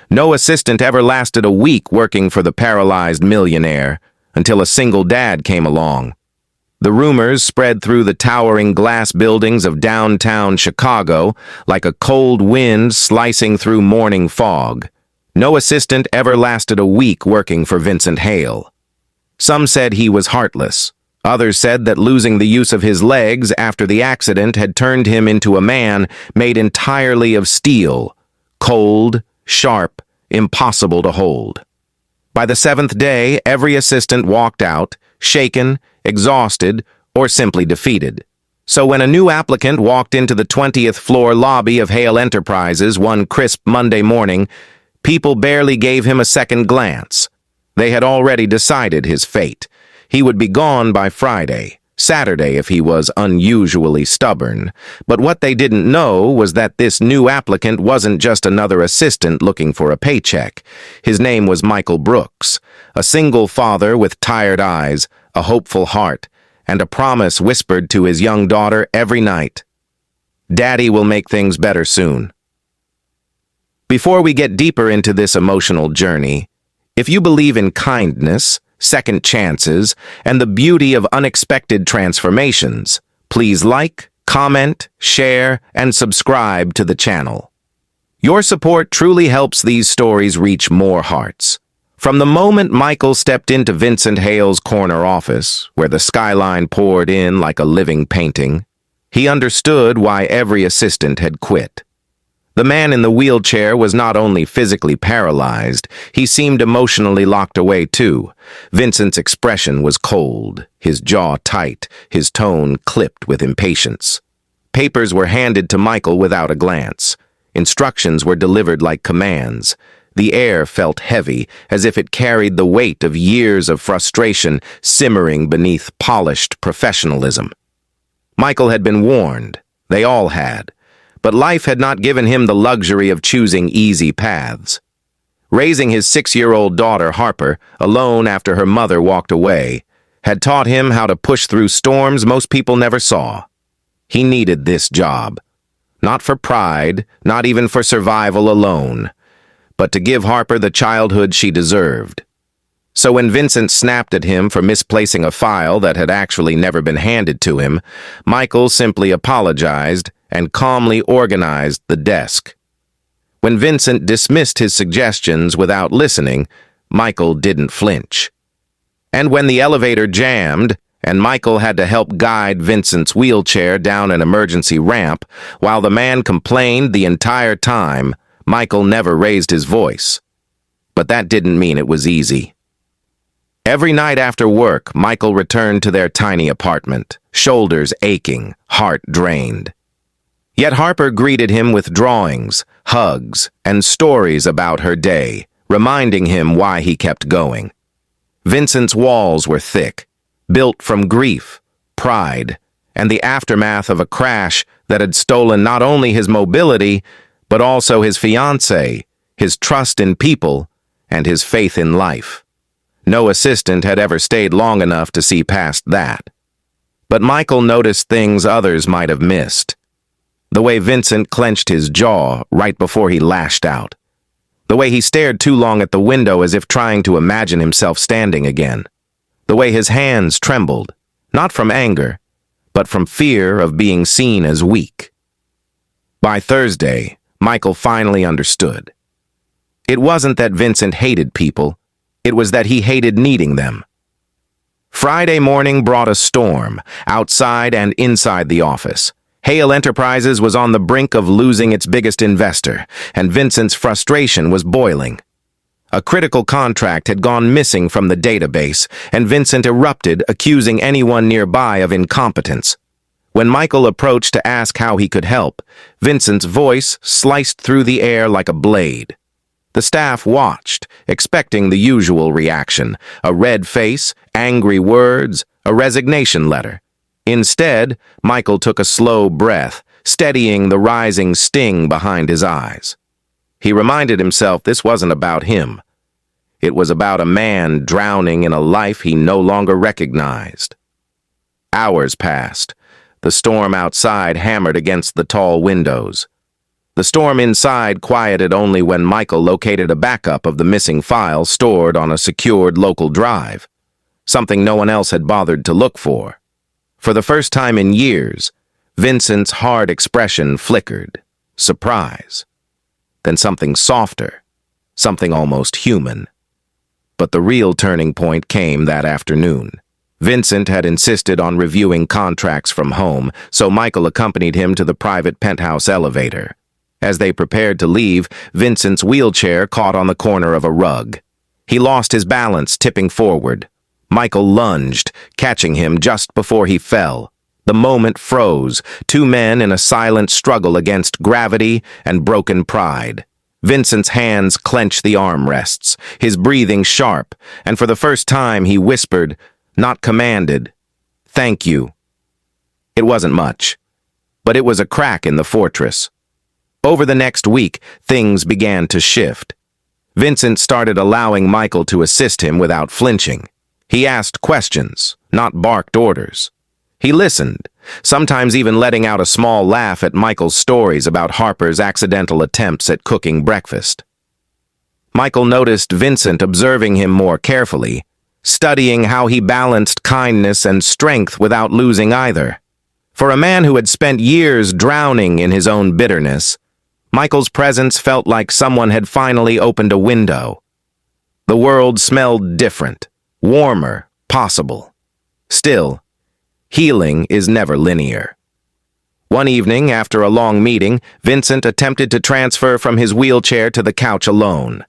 No assistant ever lasted a week working for the paralyzed millionaire until a single dad came along. The rumors spread through the towering glass buildings of downtown Chicago like a cold wind slicing through morning fog. No assistant ever lasted a week working for Vincent Hale. Some said he was heartless. Others said that losing the use of his legs after the accident had turned him into a man made entirely of steel, cold, sharp, impossible to hold. By the seventh day, every assistant walked out, shaken, exhausted, or simply defeated. So when a new applicant walked into the 20th floor lobby of Hale Enterprises one crisp Monday morning, people barely gave him a second glance. They had already decided his fate. He would be gone by Friday, Saturday if he was unusually stubborn. But what they didn't know was that this new applicant wasn't just another assistant looking for a paycheck. His name was Michael Brooks, a single father with tired eyes, a hopeful heart, and a promise whispered to his young daughter every night. Daddy will make things better soon. Before we get deeper into this emotional journey, if you believe in kindness, second chances, and the beauty of unexpected transformations, please like, comment, share, and subscribe to the channel. Your support truly helps these stories reach more hearts. From the moment Michael stepped into Vincent Hale's corner office, where the skyline poured in like a living painting, he understood why every assistant had quit. The man in the wheelchair was not only physically paralyzed, he seemed emotionally locked away too. Vincent's expression was cold, his jaw tight, his tone clipped with impatience. Papers were handed to Michael without a glance. Instructions were delivered like commands. The air felt heavy, as if it carried the weight of years of frustration simmering beneath polished professionalism. Michael had been warned. They all had. But life had not given him the luxury of choosing easy paths. Raising his 6-year-old daughter, Harper, alone after her mother walked away, had taught him how to push through storms most people never saw. He needed this job. Not for pride, not even for survival alone, but to give Harper the childhood she deserved. So when Vincent snapped at him for misplacing a file that had actually never been handed to him, Michael simply apologized and calmly organized the desk. When Vincent dismissed his suggestions without listening, Michael didn't flinch. And when the elevator jammed, and Michael had to help guide Vincent's wheelchair down an emergency ramp, while the man complained the entire time, Michael never raised his voice. But that didn't mean it was easy. Every night after work, Michael returned to their tiny apartment, shoulders aching, heart drained. Yet Harper greeted him with drawings, hugs, and stories about her day, reminding him why he kept going. Vincent's walls were thick, built from grief, pride, and the aftermath of a crash that had stolen not only his mobility, but also his fiancée, his trust in people, and his faith in life. No assistant had ever stayed long enough to see past that. But Michael noticed things others might have missed. The way Vincent clenched his jaw right before he lashed out. The way he stared too long at the window as if trying to imagine himself standing again. The way his hands trembled, not from anger, but from fear of being seen as weak. By Thursday, Michael finally understood. It wasn't that Vincent hated people, it was that he hated needing them. Friday morning brought a storm, outside and inside the office. Hale Enterprises was on the brink of losing its biggest investor, and Vincent's frustration was boiling. A critical contract had gone missing from the database, and Vincent erupted, accusing anyone nearby of incompetence. When Michael approached to ask how he could help, Vincent's voice sliced through the air like a blade. The staff watched, expecting the usual reaction, a red face, angry words, a resignation letter. Instead, Michael took a slow breath, steadying the rising sting behind his eyes. He reminded himself this wasn't about him. It was about a man drowning in a life he no longer recognized. Hours passed. The storm outside hammered against the tall windows. The storm inside quieted only when Michael located a backup of the missing file stored on a secured local drive, something no one else had bothered to look for. For the first time in years, Vincent's hard expression flickered. Surprise. Then something softer, something almost human. But the real turning point came that afternoon. Vincent had insisted on reviewing contracts from home, so Michael accompanied him to the private penthouse elevator. As they prepared to leave, Vincent's wheelchair caught on the corner of a rug. He lost his balance, tipping forward. Michael lunged, catching him just before he fell. The moment froze, two men in a silent struggle against gravity and broken pride. Vincent's hands clenched the armrests, his breathing sharp, and for the first time he whispered, not commanded, "Thank you." It wasn't much, but it was a crack in the fortress. Over the next week, things began to shift. Vincent started allowing Michael to assist him without flinching. He asked questions, not barked orders. He listened, sometimes even letting out a small laugh at Michael's stories about Harper's accidental attempts at cooking breakfast. Michael noticed Vincent observing him more carefully, studying how he balanced kindness and strength without losing either. For a man who had spent years drowning in his own bitterness, Michael's presence felt like someone had finally opened a window. The world smelled different, warmer, possible. Still, healing is never linear. One evening, after a long meeting, Vincent attempted to transfer from his wheelchair to the couch alone.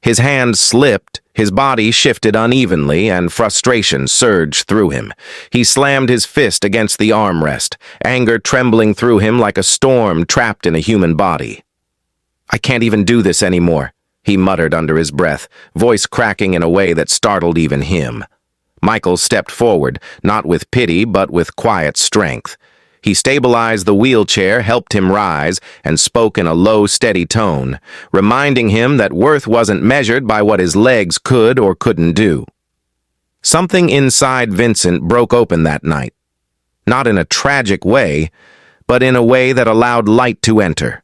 His hand slipped, his body shifted unevenly, and frustration surged through him. He slammed his fist against the armrest, anger trembling through him like a storm trapped in a human body. "I can't even do this anymore," he muttered under his breath, voice cracking in a way that startled even him. Michael stepped forward, not with pity but with quiet strength. He stabilized the wheelchair, helped him rise, and spoke in a low, steady tone, reminding him that worth wasn't measured by what his legs could or couldn't do. Something inside Vincent broke open that night, not in a tragic way, but in a way that allowed light to enter.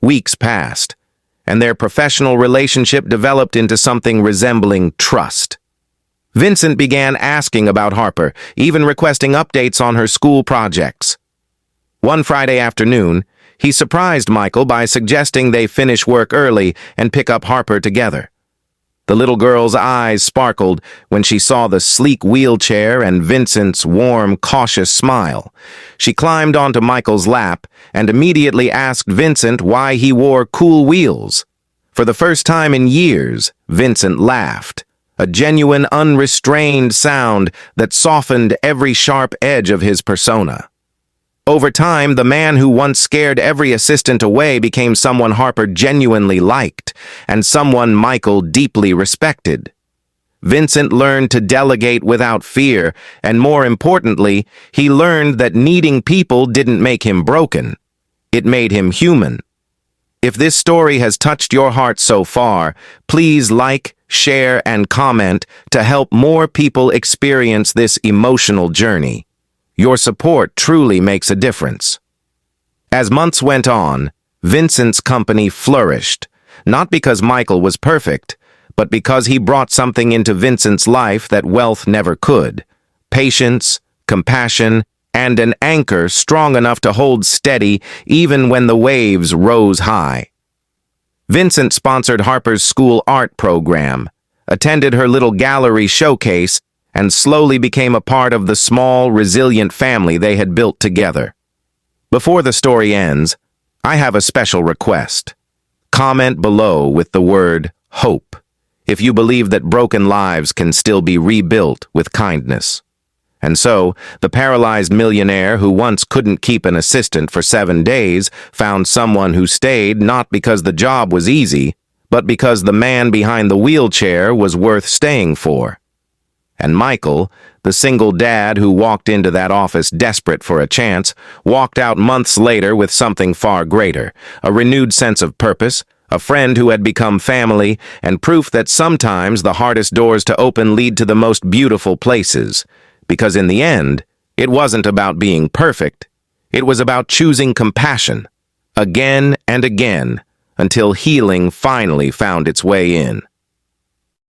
Weeks passed, and their professional relationship developed into something resembling trust. Vincent began asking about Harper, even requesting updates on her school projects. One Friday afternoon, he surprised Michael by suggesting they finish work early and pick up Harper together. The little girl's eyes sparkled when she saw the sleek wheelchair and Vincent's warm, cautious smile. She climbed onto Michael's lap and immediately asked Vincent why he wore cool wheels. For the first time in years, Vincent laughed. A genuine, unrestrained sound that softened every sharp edge of his persona. Over time, the man who once scared every assistant away became someone Harper genuinely liked, and someone Michael deeply respected. Vincent learned to delegate without fear, and more importantly, he learned that needing people didn't make him broken. It made him human. If this story has touched your heart so far, please like, share, and comment to help more people experience this emotional journey. Your support truly makes a difference. As months went on, Vincent's company flourished, not because Michael was perfect, but because he brought something into Vincent's life that wealth never could: patience, compassion, and an anchor strong enough to hold steady even when the waves rose high. Vincent sponsored Harper's school art program, attended her little gallery showcase, and slowly became a part of the small, resilient family they had built together. Before the story ends, I have a special request. Comment below with the word hope if you believe that broken lives can still be rebuilt with kindness. And so, the paralyzed millionaire who once couldn't keep an assistant for 7 days found someone who stayed not because the job was easy, but because the man behind the wheelchair was worth staying for. And Michael, the single dad who walked into that office desperate for a chance, walked out months later with something far greater: a renewed sense of purpose, a friend who had become family, and proof that sometimes the hardest doors to open lead to the most beautiful places. Because in the end, it wasn't about being perfect. It was about choosing compassion, again and again, until healing finally found its way in.